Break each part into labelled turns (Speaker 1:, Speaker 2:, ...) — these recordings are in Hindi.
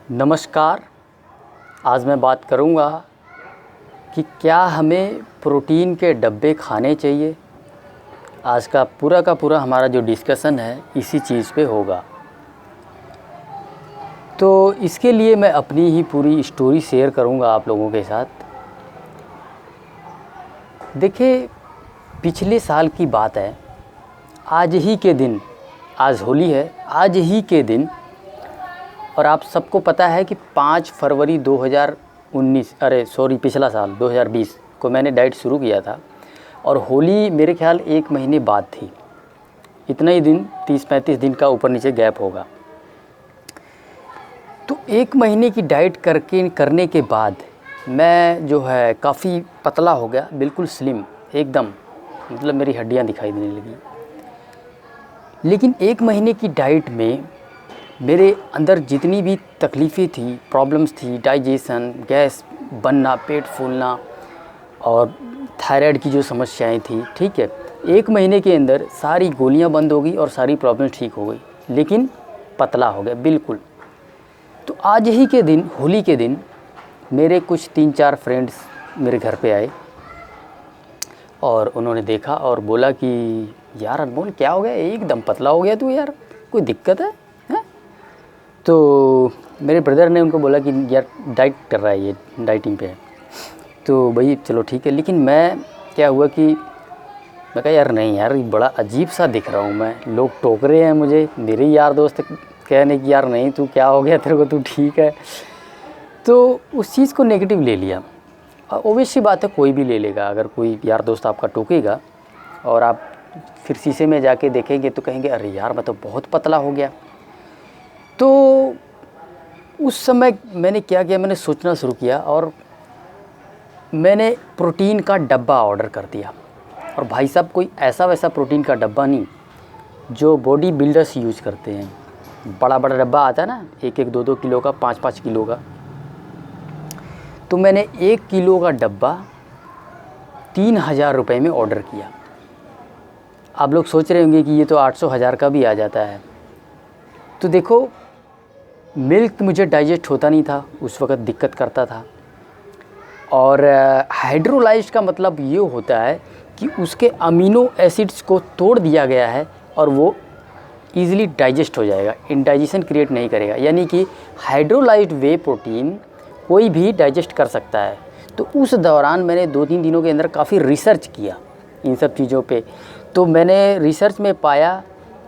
Speaker 1: नमस्कार। आज मैं बात करूंगा कि क्या हमें प्रोटीन के डब्बे खाने चाहिए। आज का पूरा हमारा जो डिस्कशन है इसी चीज़ पे होगा। तो इसके लिए मैं अपनी ही पूरी स्टोरी शेयर करूंगा आप लोगों के साथ। देखिए, पिछले साल की बात है। आज ही के दिन, आज होली है, आज ही के दिन, और आप सबको पता है कि 5 फरवरी 2019 पिछला साल 2020 को मैंने डाइट शुरू किया था और होली मेरे ख्याल 1 महीने बाद थी। इतना ही दिन, 30-35 दिन का ऊपर नीचे गैप होगा। तो 1 महीने की डाइट करने के बाद मैं जो है काफ़ी पतला हो गया, बिल्कुल स्लिम एकदम, मतलब मेरी हड्डियां दिखाई देने लगी। लेकिन 1 महीने की डाइट में मेरे अंदर जितनी भी तकलीफ़ें थी, प्रॉब्लम्स थी, डाइजेशन, गैस बनना, पेट फूलना और थायराइड की जो समस्याएं थी, ठीक है, 1 महीने के अंदर सारी गोलियां बंद हो गई और सारी प्रॉब्लम्स ठीक हो गई, लेकिन पतला हो गया बिल्कुल। तो आज ही के दिन, होली के दिन, मेरे कुछ 3-4 फ्रेंड्स मेरे घर पे आए और उन्होंने देखा और बोला कि यार अनमोल, क्या हो गया, एकदम पतला हो गया तू यार, कोई दिक्कत है? तो मेरे ब्रदर ने उनको बोला कि यार डाइट कर रहा है, ये डाइटिंग पे है। तो भाई चलो ठीक है। लेकिन मैं क्या हुआ कि मैं कहा यार नहीं यार, बड़ा अजीब सा दिख रहा हूँ मैं, लोग टोक रहे हैं मुझे, मेरे यार दोस्त कहने कि यार नहीं तू क्या हो गया तेरे को, तू ठीक है। तो उस चीज़ को नेगेटिव ले लिया। ओबियस सी बात है, कोई भी ले लेगा। अगर कोई यार दोस्त आपका टोकेगा और आप फिर शीशे में जाके देखेंगे तो कहेंगे अरे यार मैं तो बहुत पतला हो गया। तो उस समय मैंने क्या किया, मैंने सोचना शुरू किया और मैंने प्रोटीन का डब्बा ऑर्डर कर दिया। और भाई साहब, कोई ऐसा वैसा प्रोटीन का डब्बा नहीं जो बॉडी बिल्डर्स यूज़ करते हैं। बड़ा बड़ा डब्बा आता है ना, 1-1, 2-2 किलो का, 5-5 किलो का। तो मैंने 1 किलो का डब्बा 3000 रुपये में ऑर्डर किया। आप लोग सोच रहे होंगे कि ये तो 800-1000 का भी आ जाता है। तो देखो, मिल्क मुझे डाइजेस्ट होता नहीं था, उस वक़्त दिक्कत करता था। और हाइड्रोलाइज्ड का मतलब ये होता है कि उसके अमीनो एसिड्स को तोड़ दिया गया है और वो ईज़िली डाइजेस्ट हो जाएगा, इंडाइजेशन क्रिएट नहीं करेगा। यानी कि हाइड्रोलाइज्ड वे प्रोटीन कोई भी डाइजेस्ट कर सकता है। तो उस दौरान मैंने 2-3 दिनों के अंदर काफ़ी रिसर्च किया इन सब चीज़ों पे। तो मैंने रिसर्च में पाया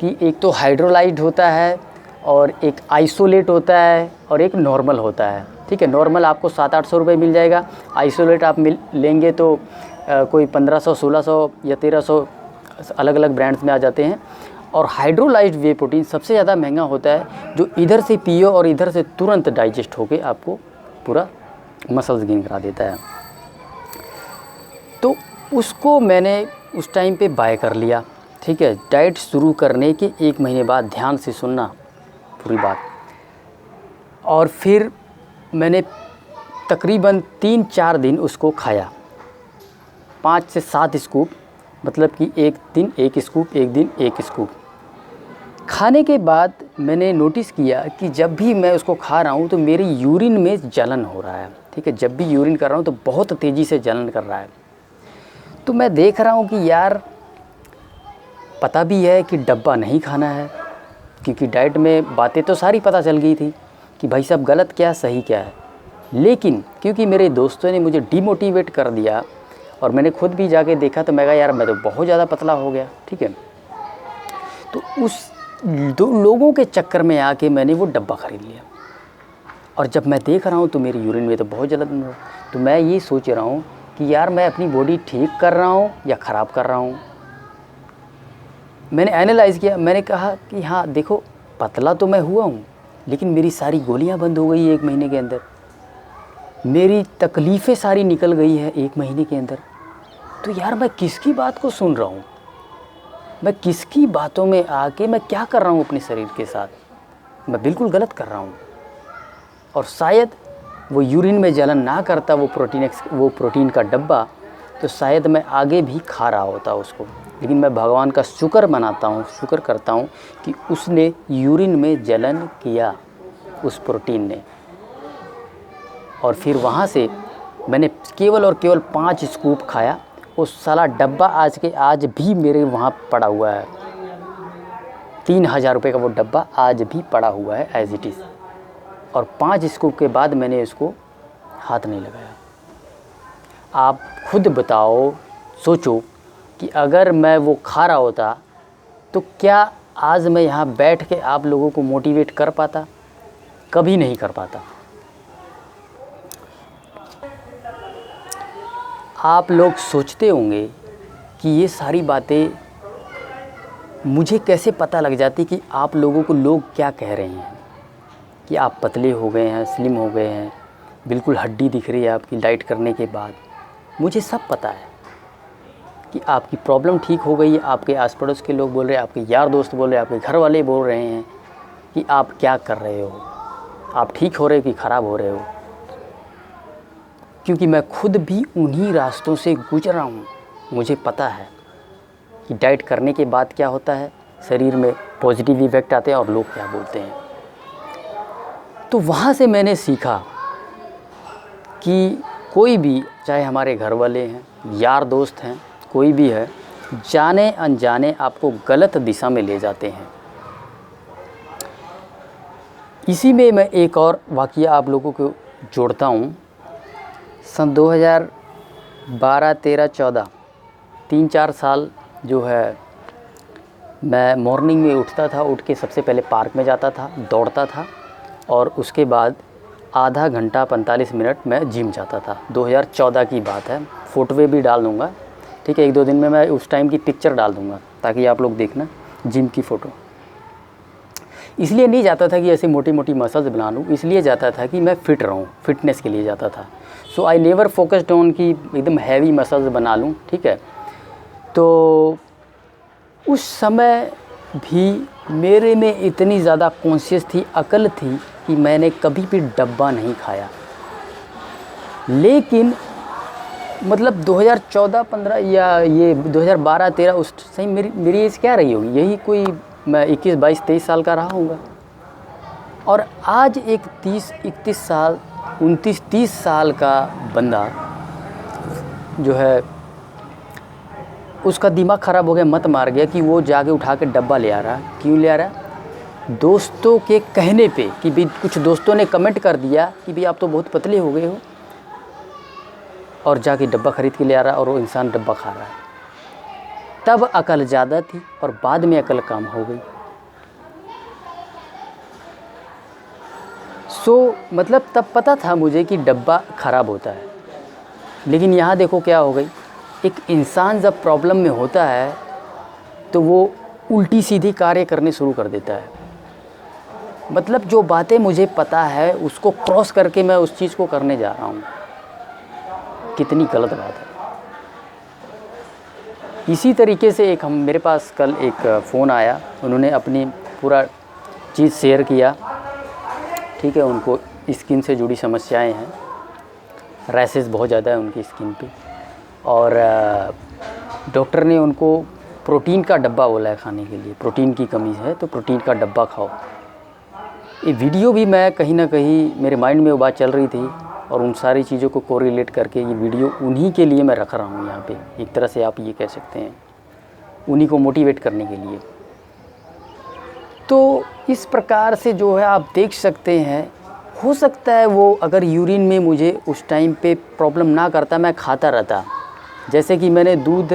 Speaker 1: कि एक तो हाइड्रोलाइज्ड होता है और एक आइसोलेट होता है और एक नॉर्मल होता है। ठीक है, नॉर्मल आपको 700-800 रुपये मिल जाएगा, आइसोलेट आप लेंगे तो कोई 1500-1600 या 1300 अलग अलग ब्रांड्स में आ जाते हैं। और हाइड्रोलाइज्ड वे प्रोटीन सबसे ज़्यादा महंगा होता है, जो इधर से पियो और इधर से तुरंत डाइजेस्ट होके आपको पूरा मसल्स गेन करा देता है। तो उसको मैंने उस टाइम पे बाय कर लिया। ठीक है, डाइट शुरू करने के 1 महीने बाद, ध्यान से सुनना पूरी बात। और फिर मैंने तकरीबन 3-4 दिन उसको खाया, 5 से 7 स्कूप, मतलब कि एक दिन 1 स्कूप, एक दिन 1 स्कूप। खाने के बाद मैंने नोटिस किया कि जब भी मैं उसको खा रहा हूँ तो मेरी यूरिन में जलन हो रहा है। ठीक है, जब भी यूरिन कर रहा हूँ तो बहुत तेज़ी से जलन कर रहा है। तो मैं देख रहा हूँ कि यार, पता भी है कि डब्बा नहीं खाना है, क्योंकि डाइट में बातें तो सारी पता चल गई थी कि भाई साहब गलत क्या सही क्या है। लेकिन क्योंकि मेरे दोस्तों ने मुझे डिमोटिवेट कर दिया और मैंने खुद भी जाके देखा, तो मैं कहा यार मैं तो बहुत ज़्यादा पतला हो गया। ठीक है, तो उस 2 लोगों के चक्कर में आके मैंने वो डब्बा ख़रीद लिया। और जब मैं देख रहा हूँ तो मेरी यूरिन में तो बहुत जलन हो, तो मैं ये सोच रहा हूँ कि यार मैं अपनी बॉडी ठीक कर रहा हूँ या ख़राब कर रहा हूँ। मैंने एनालाइज़ किया, मैंने कहा कि हाँ देखो, पतला तो मैं हुआ हूँ, लेकिन मेरी सारी गोलियाँ बंद हो गई 1 महीने के अंदर, मेरी तकलीफ़ें सारी निकल गई है 1 महीने के अंदर। तो यार मैं किसकी बात को सुन रहा हूँ, मैं किसकी बातों में आके मैं क्या कर रहा हूँ अपने शरीर के साथ, मैं बिल्कुल गलत कर रहा हूँ। और शायद वो यूरिन में जलन ना करता वो प्रोटीन का डब्बा, तो शायद मैं आगे भी खा रहा होता उसको। लेकिन मैं भगवान का शुक्र मनाता हूँ, शुक्र करता हूँ कि उसने यूरिन में जलन किया, उस प्रोटीन ने। और फिर वहाँ से मैंने केवल और केवल 5 स्कूप खाया। वो साला डब्बा आज भी मेरे वहाँ पड़ा हुआ है। 3000 रुपये का वो डब्बा आज भी पड़ा हुआ है एज़ इट इज़। और 5 स्कूप के बाद मैंने इसको हाथ नहीं लगाया। आप खुद बताओ, सोचो कि अगर मैं वो खा रहा होता तो क्या आज मैं यहाँ बैठ के आप लोगों को मोटिवेट कर पाता? कभी नहीं कर पाता। आप लोग सोचते होंगे कि ये सारी बातें मुझे कैसे पता लग जाती कि आप लोगों को लोग क्या कह रहे हैं, कि आप पतले हो गए हैं, स्लिम हो गए हैं, बिल्कुल हड्डी दिख रही है आपकी डाइट करने के बाद। मुझे सब पता है कि आपकी प्रॉब्लम ठीक हो गई है। आपके आस पड़ोस के लोग बोल रहे हैं, आपके यार दोस्त बोल रहे हैं, आपके घर वाले बोल रहे हैं कि आप क्या कर रहे हो, आप ठीक हो रहे हो कि ख़राब हो रहे हो। क्योंकि मैं खुद भी उन्हीं रास्तों से गुजरा हूँ। मुझे पता है कि डाइट करने के बाद क्या होता है, शरीर में पॉजिटिव इफ़ेक्ट आते हैं और लोग क्या बोलते हैं। तो वहाँ से मैंने सीखा कि कोई भी, चाहे हमारे घर वाले हैं, यार दोस्त हैं, कोई भी है, जाने अनजाने आपको गलत दिशा में ले जाते हैं। इसी में मैं एक और वाक़या आप लोगों को जोड़ता हूँ। सन 2012, 13, 14 3-4 साल जो है मैं मॉर्निंग में उठता था। उठ के सबसे पहले पार्क में जाता था, दौड़ता था और उसके बाद आधा घंटा 45 मिनट मैं जिम जाता था। 2014 की बात है। फ़ोटो भी डाल दूँगा, ठीक है। 1-2 दिन में मैं उस टाइम की पिक्चर डाल दूँगा ताकि आप लोग देखना जिम की फ़ोटो। इसलिए नहीं जाता था कि ऐसे मोटी मोटी मसल्स बना लूँ, इसलिए जाता था कि मैं फ़िट रहूँ, फिटनेस के लिए जाता था। सो आई नेवर फोकस्ड ऑन कि एकदम हैवी मसल्स बना लूँ, ठीक है। तो उस समय भी मेरे में इतनी ज़्यादा कॉन्शियस थी, अकल थी कि मैंने कभी भी डब्बा नहीं खाया। लेकिन मतलब 2014-15 या ये 2012-13 उस सही मेरी एज क्या रही होगी, यही कोई मैं 21, 22, 23 साल का रहा होऊंगा। और आज एक 30, 31 साल, 29, 30 साल का बंदा जो है उसका दिमाग ख़राब हो गया, मत मार गया कि वो जाके उठा के डब्बा ले आ रहा है। क्यों ले आ रहा है? दोस्तों के कहने पे कि भाई कुछ दोस्तों ने कमेंट कर दिया कि भाई आप तो बहुत पतले हो गए हो, और जाके डब्बा ख़रीद के ले आ रहा है और वो इंसान डब्बा खा रहा है। तब अकल ज़्यादा थी और बाद में अकल कम हो गई। मतलब तब पता था मुझे कि डब्बा ख़राब होता है। लेकिन यहाँ देखो क्या हो गई, एक इंसान जब प्रॉब्लम में होता है तो वो उल्टी सीधी कार्य करने शुरू कर देता है। मतलब जो बातें मुझे पता है उसको क्रॉस करके मैं उस चीज़ को करने जा रहा हूँ। कितनी गलत बात है। इसी तरीके से मेरे पास कल एक फ़ोन आया, उन्होंने अपनी पूरा चीज़ शेयर किया, ठीक है। उनको स्किन से जुड़ी समस्याएं हैं, रैशेस बहुत ज़्यादा है उनकी स्किन पे, और डॉक्टर ने उनको प्रोटीन का डब्बा बोला है खाने के लिए। प्रोटीन की कमी है तो प्रोटीन का डब्बा खाओ। ये वीडियो भी मैं कहीं ना कहीं मेरे माइंड में वो बात चल रही थी और उन सारी चीज़ों को कोरिलेट करके ये वीडियो उन्हीं के लिए मैं रख रहा हूँ यहाँ पे। एक तरह से आप ये कह सकते हैं, उन्हीं को मोटिवेट करने के लिए। तो इस प्रकार से जो है आप देख सकते हैं, हो सकता है वो अगर यूरिन में मुझे उस टाइम पे प्रॉब्लम ना करता, मैं खाता रहता। जैसे कि मैंने दूध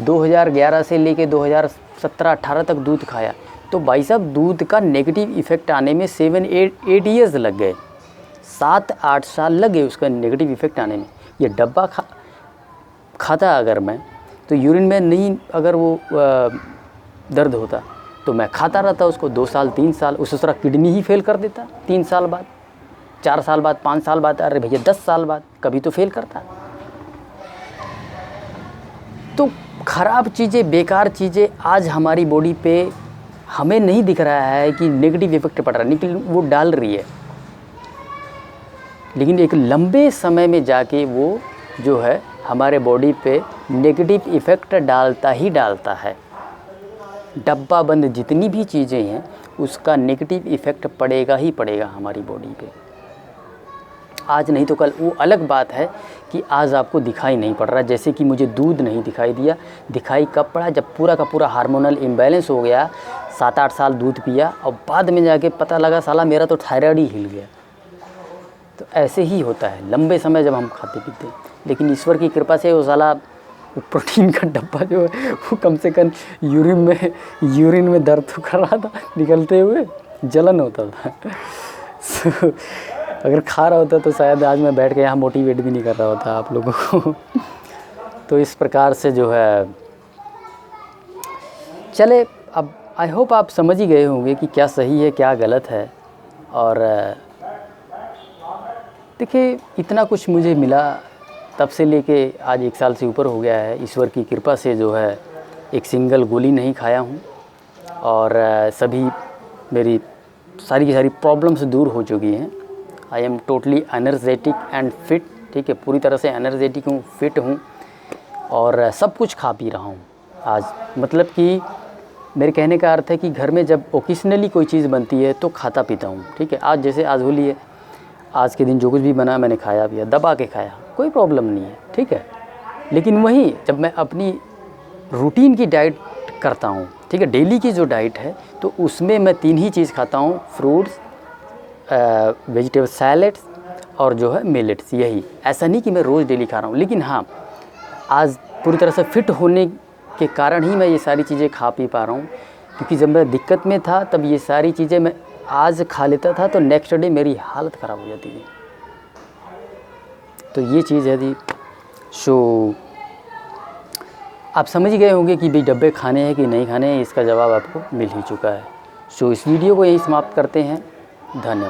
Speaker 1: 2011 से लेके 2017-18 तक दूध खाया, तो भाई साहब दूध का नेगेटिव इफ़ेक्ट आने में 7-8 ईयर्स लग गए, 7-8 साल लगे उसका नेगेटिव इफ़ेक्ट आने में। ये डब्बा खाता अगर मैं, तो यूरिन में नहीं अगर वो दर्द होता तो मैं खाता रहता उसको 2 साल 3 साल। उस तरह किडनी ही फेल कर देता 3 साल बाद, 4 साल बाद, 5 साल बाद, अरे भैया 10 साल बाद कभी तो फेल करता। तो ख़राब चीज़ें, बेकार चीज़ें आज हमारी बॉडी पे हमें नहीं दिख रहा है कि नेगेटिव इफ़ेक्ट पड़ रहा है, लेकिन वो डाल रही है। लेकिन एक लंबे समय में जाके वो जो है हमारे बॉडी पे नेगेटिव इफ़ेक्ट डालता ही डालता है। डब्बा बंद जितनी भी चीज़ें हैं उसका नेगेटिव इफ़ेक्ट पड़ेगा ही पड़ेगा हमारी बॉडी पे। आज नहीं तो कल। वो अलग बात है कि आज आपको दिखाई नहीं पड़ रहा, जैसे कि मुझे दूध नहीं दिखाई दिया। दिखाई कब पड़ा? जब पूरा का पूरा हार्मोनल इम्बैलेंस हो गया, 7-8 साल दूध पिया और बाद में जाके पता लगा साला मेरा तो थायराइड ही हिल गया। तो ऐसे ही होता है लंबे समय जब हम खाते पीते हैं। लेकिन ईश्वर की कृपा से वो साला वो प्रोटीन का डब्बा जो है वो कम से कम यूरिन में दर्द तो कर रहा था, निकलते हुए जलन होता था। अगर खा रहा होता तो शायद आज मैं बैठ के यहाँ मोटिवेट भी नहीं कर रहा होता आप लोगों को। तो इस प्रकार से जो है, चले अब आई होप आप समझ ही गए होंगे कि क्या सही है क्या गलत है। और देखिए इतना कुछ मुझे मिला तब से लेके आज 1 साल से ऊपर हो गया है। ईश्वर की कृपा से जो है एक सिंगल गोली नहीं खाया हूँ और सभी मेरी सारी की सारी प्रॉब्लम्स दूर हो चुकी हैं। I am totally energetic and fit, ठीक है, पूरी तरह से एनर्जेटिक हूँ, फिट हूँ और सब कुछ खा पी रहा हूँ आज। मतलब कि मेरे कहने का अर्थ है कि घर में जब ओकेजनली कोई चीज़ बनती है तो खाता पीता हूँ, ठीक है। आज जैसे आज होली है, आज के दिन जो कुछ भी बना मैंने खाया पिया, दबा के खाया, कोई प्रॉब्लम नहीं है, ठीक है। लेकिन वहीं जब मैं अपनी रूटीन की डाइट करता हूँ, ठीक है, डेली की जो डाइट है, तो उसमें मैं 3 ही चीज़ खाता हूँ, फ्रूट्स, वेजिटेबल सैलेड्स और जो है मिलेट्स। यही, ऐसा नहीं कि मैं रोज़ डेली खा रहा हूँ, लेकिन हाँ आज पूरी तरह से फिट होने के कारण ही मैं ये सारी चीज़ें खा पी पा रहा हूँ। क्योंकि जब मैं दिक्कत में था तब ये सारी चीज़ें मैं आज खा लेता था तो नेक्स्ट डे मेरी हालत ख़राब हो जाती थी। तो ये चीज़ है दी। सो आप समझ गए होंगे कि भाई डब्बे खाने हैं कि नहीं खाने हैं, इसका जवाब आपको मिल ही चुका है। सो इस वीडियो को यहीं समाप्त करते हैं। धन्यवाद।